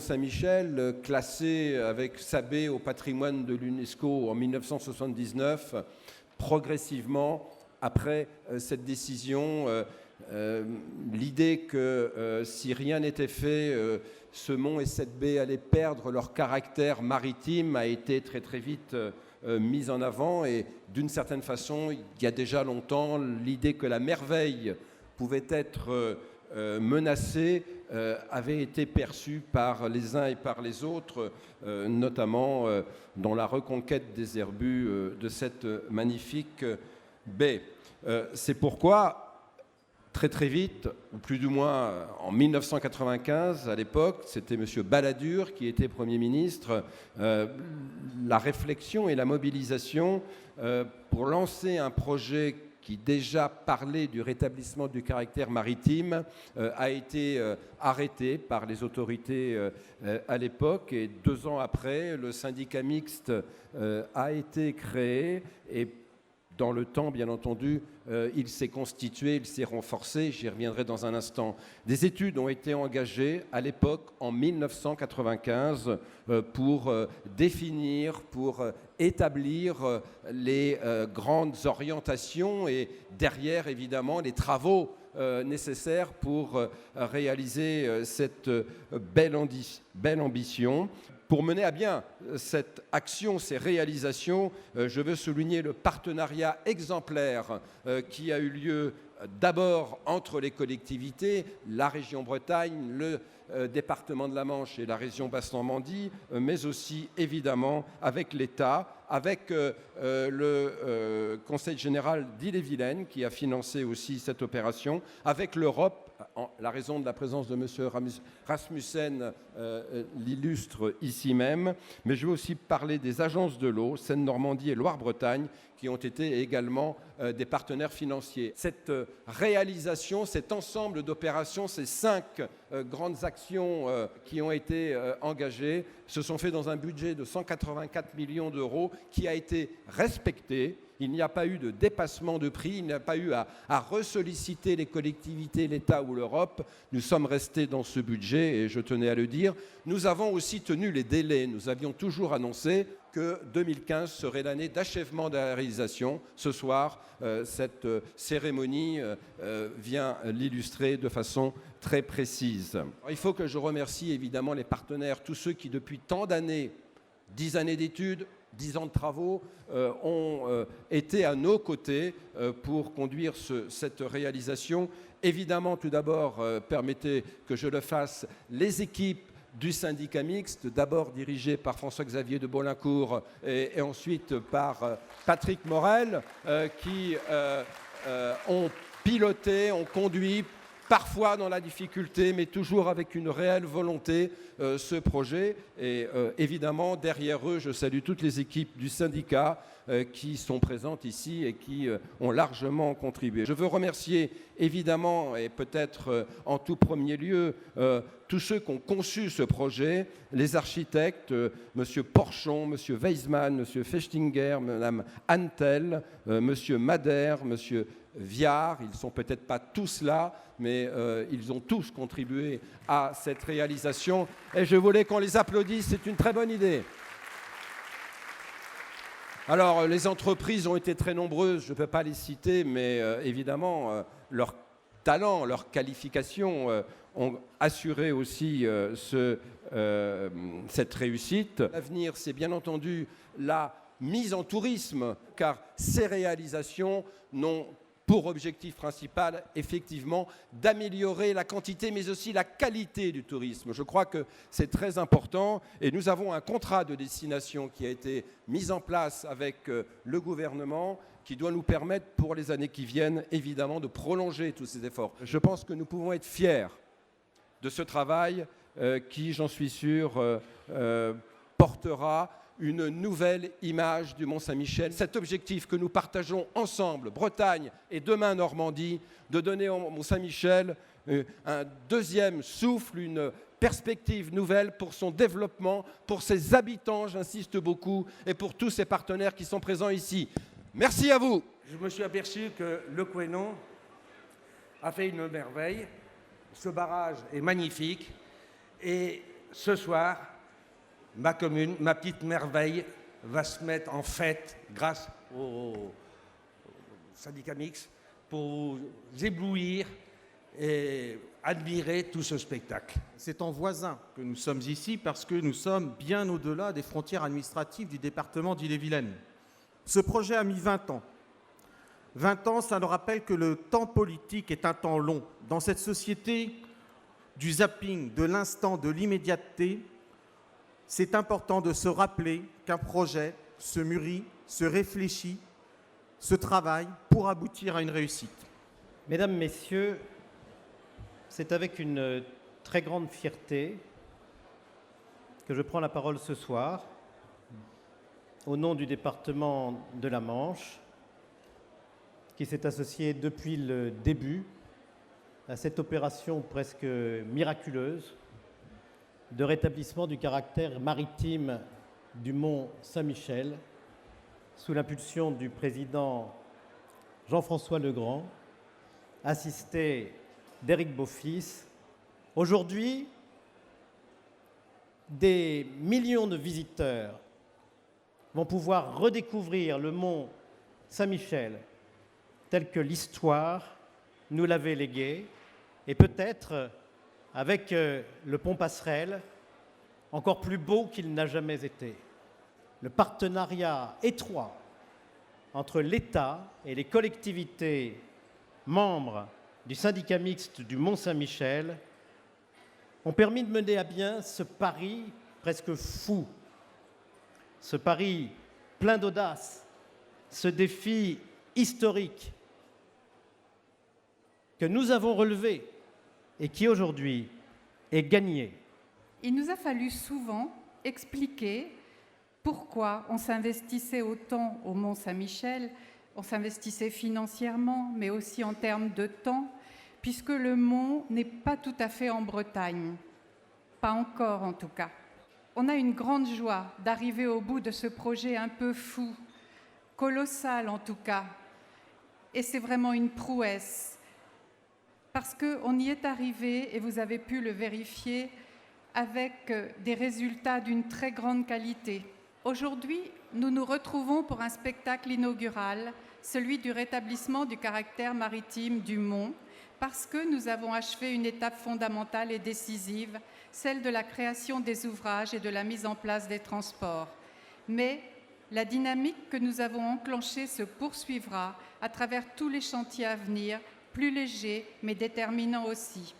Mont-Saint-Michel, classé avec sa baie au patrimoine de l'UNESCO en 1979, progressivement, après cette décision, l'idée que si rien n'était fait, ce mont et cette baie allaient perdre leur caractère maritime a été très très vite mise en avant. Et d'une certaine façon, il y a déjà longtemps, l'idée que la merveille pouvait être menacée avait été perçue par les uns et par les autres, notamment dans la reconquête des herbus de cette magnifique baie. C'est pourquoi, très très vite, ou plus ou moins en 1995, à l'époque, c'était M. Balladur qui était Premier ministre, la réflexion et la mobilisation pour lancer un projet qui déjà parlait du rétablissement du caractère maritime, a été arrêté par les autorités à l'époque. Et 2 ans après, le syndicat mixte a été créé et dans le temps, bien entendu, il s'est constitué, il s'est renforcé, j'y reviendrai dans un instant. Des études ont été engagées à l'époque, en 1995, pour définir, pour établir les grandes orientations et derrière, évidemment, les travaux nécessaires pour réaliser cette belle ambition. Pour mener à bien cette action, ces réalisations, je veux souligner le partenariat exemplaire qui a eu lieu d'abord entre les collectivités, la région Bretagne, le département de la Manche et la région Basse-Normandie, mais aussi évidemment avec l'État, avec le Conseil général d'Ille-et-Vilaine qui a financé aussi cette opération, avec l'Europe. La raison de la présence de M. Rasmussen l'illustre ici même, mais je veux aussi parler des agences de l'eau, Seine-Normandie et Loire-Bretagne, qui ont été également des partenaires financiers. Cette réalisation, cet ensemble d'opérations, ces 5 grandes actions qui ont été engagées, se sont faites dans un budget de 184 millions d'euros qui a été respecté. Il n'y a pas eu de dépassement de prix, il n'y a pas eu à ressolliciter les collectivités, l'État ou l'Europe. Nous sommes restés dans ce budget et je tenais à le dire. Nous avons aussi tenu les délais. Nous avions toujours annoncé que 2015 serait l'année d'achèvement de la réalisation. Ce soir, cette cérémonie vient l'illustrer de façon très précise. Il faut que je remercie évidemment les partenaires, tous ceux qui depuis tant d'années, 10 années d'études, 10 ans de travaux, ont été à nos côtés pour conduire cette réalisation. Évidemment, tout d'abord, permettez que je le fasse, les équipes du syndicat mixte, d'abord dirigé par François-Xavier de Baudlincourt et ensuite par Patrick Morel, qui ont piloté, ont conduit, parfois dans la difficulté, mais toujours avec une réelle volonté, ce projet. Et évidemment, derrière eux, je salue toutes les équipes du syndicat qui sont présentes ici et qui ont largement contribué. Je veux remercier évidemment, et peut-être en tout premier lieu, tous ceux qui ont conçu ce projet, les architectes, M. Porchon, M. Weismann, M. Fechtinger, Mme Antel, M. Madère, M. Viard. Ils ne sont peut-être pas tous là, mais ils ont tous contribué à cette réalisation. Et je voulais qu'on les applaudisse, c'est une très bonne idée. Alors, les entreprises ont été très nombreuses, je ne peux pas les citer, mais évidemment, leur talent, leur qualification ont assuré aussi cette réussite. L'avenir, c'est bien entendu la mise en tourisme, car ces réalisations n'ont pour objectif principal, effectivement, d'améliorer la quantité, mais aussi la qualité du tourisme. Je crois que c'est très important et nous avons un contrat de destination qui a été mis en place avec le gouvernement qui doit nous permettre, pour les années qui viennent, évidemment, de prolonger tous ces efforts. Je pense que nous pouvons être fiers de ce travail qui, j'en suis sûr, portera une nouvelle image du Mont-Saint-Michel. Cet objectif que nous partageons ensemble, Bretagne et demain Normandie, de donner au Mont-Saint-Michel un deuxième souffle, une perspective nouvelle pour son développement, pour ses habitants, j'insiste beaucoup, et pour tous ses partenaires qui sont présents ici. Merci à vous. Je me suis aperçu que le Couesnon a fait une merveille. Ce barrage est magnifique et ce soir, ma commune, ma petite merveille, va se mettre en fête grâce au syndicat mixte pour vous éblouir et admirer tout ce spectacle. C'est en voisin que nous sommes ici parce que nous sommes bien au-delà des frontières administratives du département d'Ille-et-Vilaine. Ce projet a mis 20 ans. 20 ans, ça nous rappelle que le temps politique est un temps long. Dans cette société du zapping, de l'instant, de l'immédiateté, c'est important de se rappeler qu'un projet se mûrit, se réfléchit, se travaille pour aboutir à une réussite. Mesdames, Messieurs, c'est avec une très grande fierté que je prends la parole ce soir au nom du département de la Manche qui s'est associé depuis le début à cette opération presque miraculeuse de rétablissement du caractère maritime du mont Saint-Michel sous l'impulsion du président Jean-François Legrand, assisté d'Éric Beaufils. Aujourd'hui, des millions de visiteurs vont pouvoir redécouvrir le mont Saint-Michel tel que l'histoire nous l'avait légué, et peut-être avec le pont Passerelle, encore plus beau qu'il n'a jamais été. Le partenariat étroit entre l'État et les collectivités membres du syndicat mixte du Mont-Saint-Michel ont permis de mener à bien ce pari presque fou, ce pari plein d'audace, ce défi historique que nous avons relevé et qui aujourd'hui est gagné. Il nous a fallu souvent expliquer pourquoi on s'investissait autant au Mont-Saint-Michel. On s'investissait financièrement, mais aussi en termes de temps, puisque le mont n'est pas tout à fait en Bretagne. Pas encore, en tout cas. On a une grande joie d'arriver au bout de ce projet un peu fou, colossal en tout cas. Et c'est vraiment une prouesse, parce qu'on y est arrivé, et vous avez pu le vérifier, avec des résultats d'une très grande qualité. Aujourd'hui, nous nous retrouvons pour un spectacle inaugural, celui du rétablissement du caractère maritime du Mont, parce que nous avons achevé une étape fondamentale et décisive, celle de la création des ouvrages et de la mise en place des transports. Mais la dynamique que nous avons enclenchée se poursuivra à travers tous les chantiers à venir, plus légers mais déterminants aussi.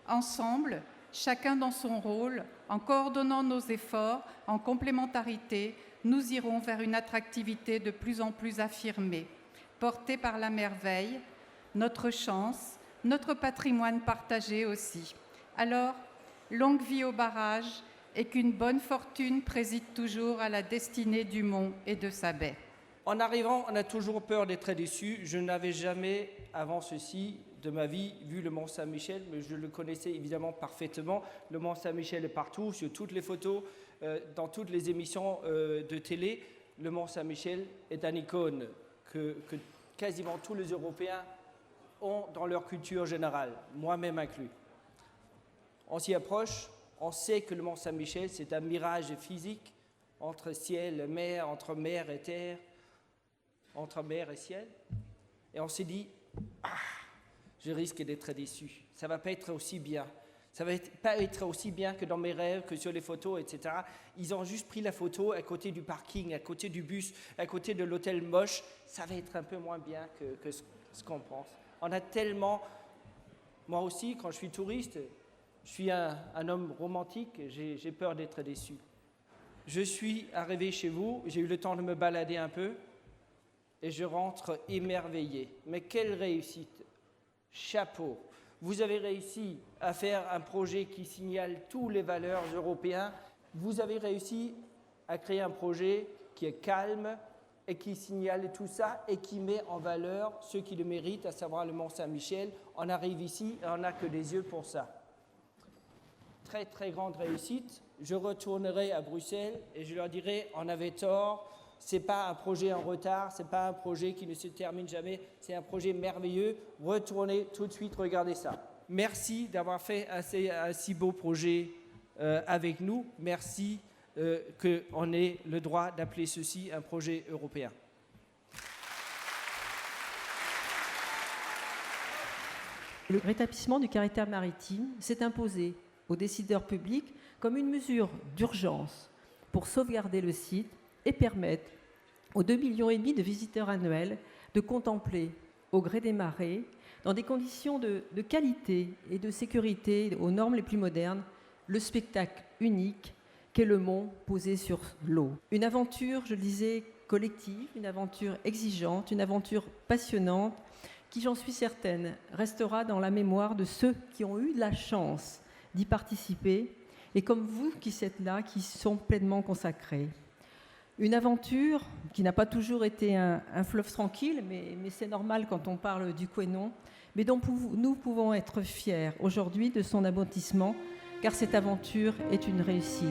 Ensemble, chacun dans son rôle, en coordonnant nos efforts, en complémentarité, nous irons vers une attractivité de plus en plus affirmée, portée par la merveille, notre chance, notre patrimoine partagé aussi. Alors, longue vie au barrage et qu'une bonne fortune préside toujours à la destinée du Mont et de sa baie. En arrivant, on a toujours peur d'être déçu. Je n'avais jamais, avant ceci, de ma vie, vu le Mont Saint-Michel, mais je le connaissais évidemment parfaitement. Le Mont Saint-Michel est partout, sur toutes les photos, dans toutes les émissions de télé. Le Mont Saint-Michel est une icône que quasiment tous les Européens ont dans leur culture générale, moi-même inclus. On s'y approche, on sait que le Mont Saint-Michel, c'est un mirage physique entre ciel et mer, entre mer et terre, entre mer et ciel. Et on s'est dit, je risque d'être déçu. Ça ne va pas être aussi bien. Ça ne va pas être aussi bien que dans mes rêves, que sur les photos, etc. Ils ont juste pris la photo à côté du parking, à côté du bus, à côté de l'hôtel moche. Ça va être un peu moins bien que ce qu'on pense. On a tellement... Moi aussi, quand je suis touriste, je suis un homme romantique, j'ai peur d'être déçu. Je suis arrivé chez vous, j'ai eu le temps de me balader un peu et je rentre émerveillé. Mais quelle réussite! Chapeau! Vous avez réussi à faire un projet qui signale toutes les valeurs européennes. Vous avez réussi à créer un projet qui est calme et qui signale tout ça et qui met en valeur ceux qui le méritent, à savoir le Mont Saint-Michel. On arrive ici et on n'a que des yeux pour ça. Très, très grande réussite. Je retournerai à Bruxelles et je leur dirai, on avait tort. Ce n'est pas un projet en retard, ce n'est pas un projet qui ne se termine jamais, c'est un projet merveilleux. Retournez tout de suite, regardez ça. Merci d'avoir fait un si beau projet avec nous. Merci qu'on ait le droit d'appeler ceci un projet européen. Le rétablissement du caractère maritime s'est imposé aux décideurs publics comme une mesure d'urgence pour sauvegarder le site et permettre aux 2,5 millions de visiteurs annuels de contempler, au gré des marées, dans des conditions de qualité et de sécurité aux normes les plus modernes, le spectacle unique qu'est le mont posé sur l'eau. Une aventure, je le disais, collective, une aventure exigeante, une aventure passionnante, qui, j'en suis certaine, restera dans la mémoire de ceux qui ont eu la chance d'y participer, et comme vous qui êtes là, qui sont pleinement consacrés. Une aventure qui n'a pas toujours été un fleuve tranquille, mais c'est normal quand on parle du Couesnon, mais dont nous pouvons être fiers aujourd'hui de son aboutissement, car cette aventure est une réussite.